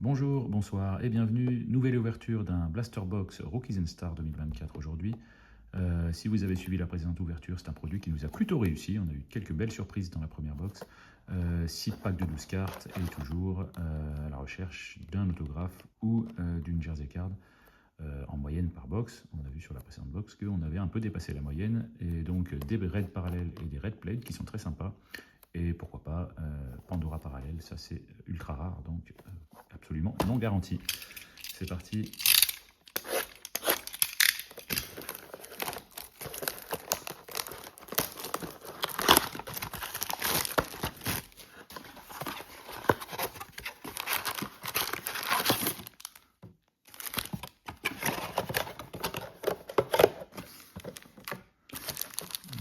Bonjour, bonsoir et bienvenue. Nouvelle ouverture d'un Blaster Box Rookies and Stars 2024 aujourd'hui. Si vous avez suivi la précédente ouverture, c'est un produit qui nous a plutôt réussi. On a eu quelques belles surprises dans la première box. 6 packs de 12 cartes et toujours à la recherche d'un autographe ou d'une jersey card en moyenne par box. On a vu sur la précédente box qu'on avait un peu dépassé la moyenne et donc des raids parallèles et des red plates qui sont très sympas. Et pourquoi pas Pandora parallèle, ça c'est ultra rare, donc absolument non garanti. C'est parti.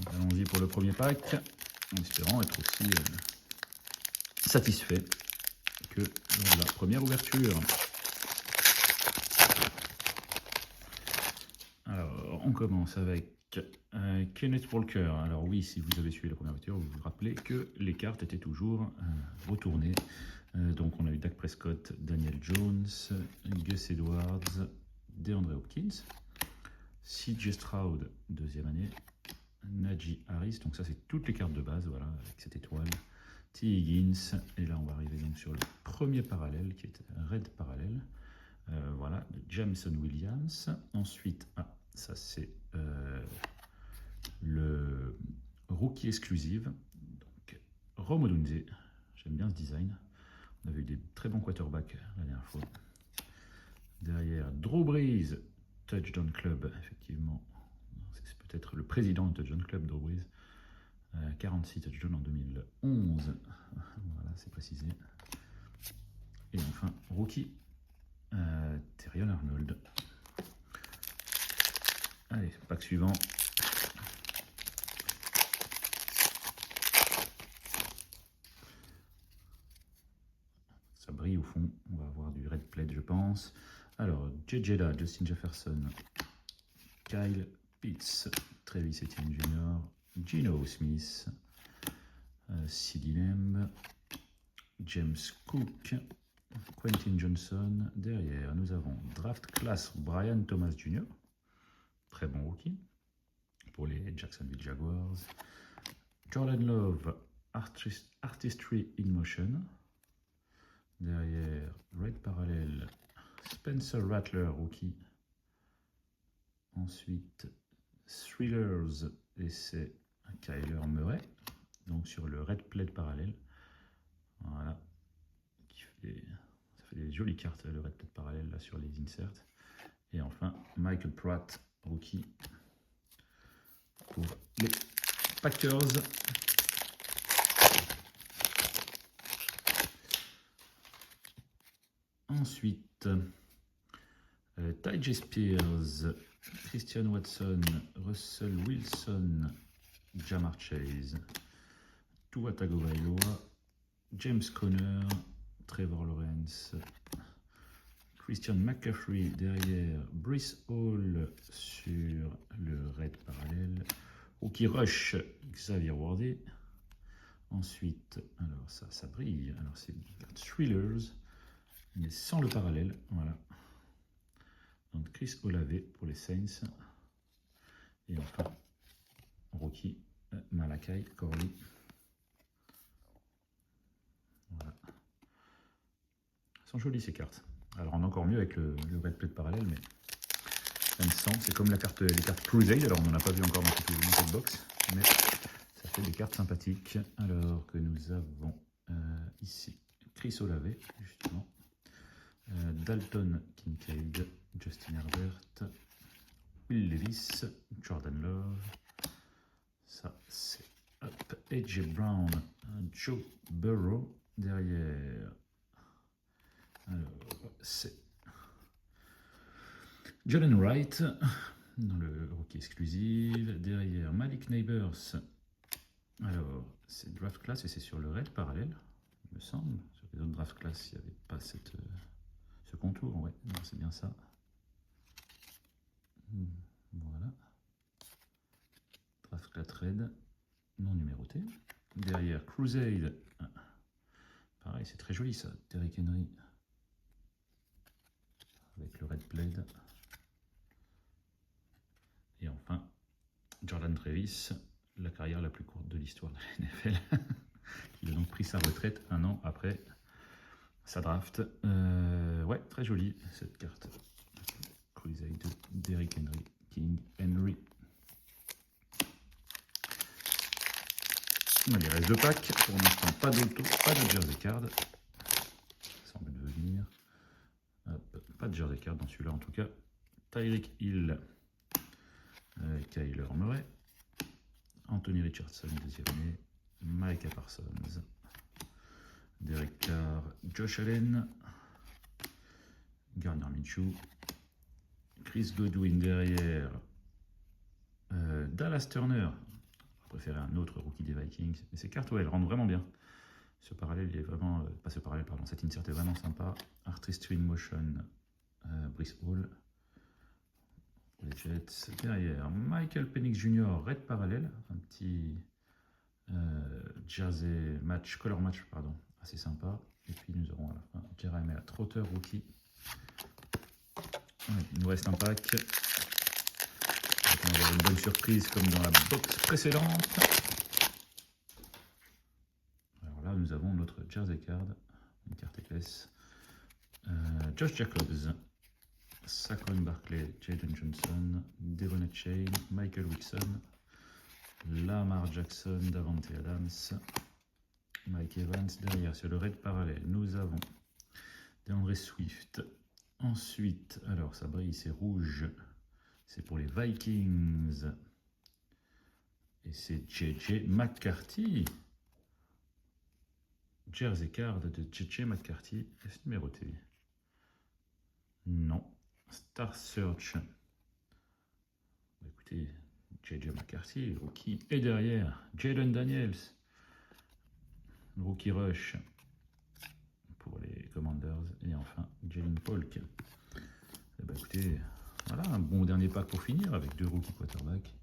Allons-y pour le premier pack, en espérant être aussi satisfait que lors de la première ouverture. Alors, on commence avec Kenneth Walker. Alors oui, si vous avez suivi la première ouverture, vous vous rappelez que les cartes étaient toujours retournées. Donc on a eu Dak Prescott, Daniel Jones, Gus Edwards, DeAndre Hopkins, CJ Stroud, deuxième année, Najee Harris, donc ça c'est toutes les cartes de base, voilà, avec cette étoile, T. Higgins, et là on va arriver donc sur le premier parallèle qui est Red parallèle, voilà, de Jameson Williams. Ensuite, ça c'est le rookie exclusive, donc Rome Odunze, j'aime bien ce design. On avait eu des très bons quarterbacks la dernière fois. Derrière, Drew Brees, Touchdown Club, effectivement. C'est peut-être le président du Touchdown Club, Drew Brees. 46 touchdowns en 2011. Voilà, c'est précisé. Et enfin, rookie, Terrion Arnold. Allez, pack suivant. Ça brille au fond, on va avoir du red plate je pense. Alors, J.J. Justin Jefferson, Kyle Pitts, Travis Etienne Jr., Geno Smith, CeeDee Lamb, James Cook, Quentin Johnson. Derrière, nous avons Draft Class Brian Thomas Jr., très bon rookie pour les Jacksonville Jaguars. Jordan Love, Artistry in Motion. Derrière, Red Parallel, Spencer Rattler, rookie. Ensuite, Thrillers, et c'est Kyler Murray. Donc sur le Red Plate parallèle. Voilà. Ça fait des jolies cartes, le Red Plate parallèle, là, sur les inserts. Et enfin, Michael Pratt, rookie. Pour les Packers. Ensuite, Ty Spears, Christian Watson, Russell Wilson, Jamar Chase, Tua Tagovailoa, James Conner, Trevor Lawrence, Christian McCaffrey derrière, Breece Hall sur le Red parallèle, Rookie Rush, Xavier Worthy. Ensuite, alors ça brille, alors c'est Thrillers, mais sans le parallèle, voilà. Donc Chris Olave pour les Saints. Et enfin, rookie Malachi Corley. Voilà. Elles sont jolies ces cartes. Alors on a encore mieux avec le Red Plate parallèle, mais ça me semble, c'est comme les cartes Crusade, alors on n'en a pas vu encore dans cette box, mais ça fait des cartes sympathiques. Alors que nous avons ici Chris Olave, justement, Dalton Kincaid, Justin Herbert, Will Levis, Jordan Love, ça c'est AJ Brown, Joe Burrow. Derrière, alors c'est Jalen Wright dans le rookie exclusive. Derrière, Malik Neighbors. Alors c'est draft class et c'est sur le red parallèle, il me semble. Sur les autres draft class, il n'y avait pas ce contour. Ouais, c'est bien ça. Voilà. Draft class red, non numéroté. Derrière, Crusade. Pareil, c'est très joli ça. Derrick Henry. avec le red plaid. Et enfin, Jordan Travis, la carrière la plus courte de l'histoire de la NFL. Il a donc pris sa retraite un an après sa draft. Ouais, très jolie cette carte. Crusade de Derrick Henry, King Henry. On a les restes de pack. Pour l'instant, pas d'auto, pas de jersey card. Ça semble devenir. Hop, pas de jersey card dans celui-là en tout cas. Tyreek Hill, Kyler Murray, Anthony Richardson, deuxième année, Micah Parsons, Derek Carr, Josh Allen, Gardner Minshew, Chris Godwin derrière, Dallas Turner. Je préférais un autre rookie des Vikings. Mais ces cartes, ouais, elles rendent vraiment bien. Ce parallèle, il est vraiment. Pas ce parallèle, pardon. Cette insert est vraiment sympa. Artist Twin Motion, Brice Hall. Les Jets. Derrière, Michael Penix Jr., Red Parallèle. Un petit jersey match, color match, pardon. Assez sympa. Et puis nous aurons à la fin Jeremiah Trotter, rookie. Ouais, il nous reste un pack. On va avoir une bonne surprise comme dans la box précédente. Alors là, nous avons notre jersey card, une carte épaisse. Josh Jacobs, Saquon Barkley, Jadon Johnson, Devon Chain, Michael Wilson, Lamar Jackson, Davante Adams, Mike Evans. Derrière, sur le red parallèle, nous avons DeAndre Swift. Ensuite, alors ça brille, c'est rouge. C'est pour les Vikings. Et c'est JJ McCarthy. Jersey card de JJ McCarthy. Est-ce numéroté? Non. Star Search. Écoutez, JJ McCarthy, rookie. Et derrière, Jalen Daniels. Rookie Rush pour les Commanders. Et enfin, Jalen Polk. Et bah écoutez, voilà un bon dernier pack pour finir avec 2 rookies quarterbacks.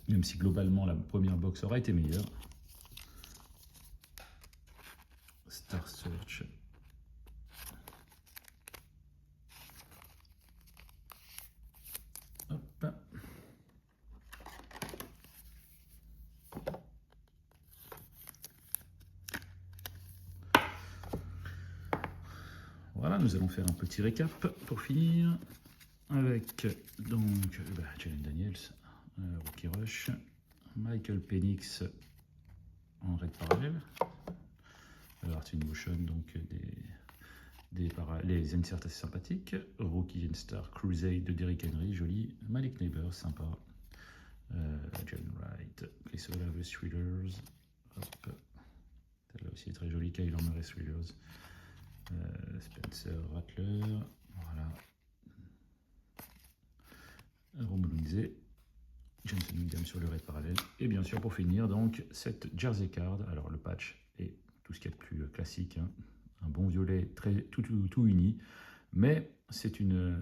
Même si globalement la première box aura été meilleure. Star Search. Hop. Voilà, nous allons faire un petit récap pour finir. Avec donc Jalen Daniels, rookie rush, Michael Penix en red parallèle, Art in Motion, donc les inserts assez sympathiques, Rookie and Star Crusade de Derrick Henry, joli, Malik Neighbors, sympa, John Wright, Chris Olave Thrillers, celle-là aussi est très jolie, Kyler Murray Thrillers, Spencer Rattler, voilà. Romelu Nze, Johnson Williams sur le red parallèle. Et bien sûr, pour finir, donc, cette jersey card. Alors, le patch est tout ce qu'il y a de plus classique. Hein. Un bon violet tout uni. Mais c'est une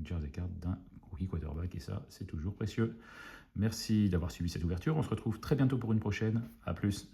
jersey card d'un rookie quarterback. Et ça, c'est toujours précieux. Merci d'avoir suivi cette ouverture. On se retrouve très bientôt pour une prochaine. À plus.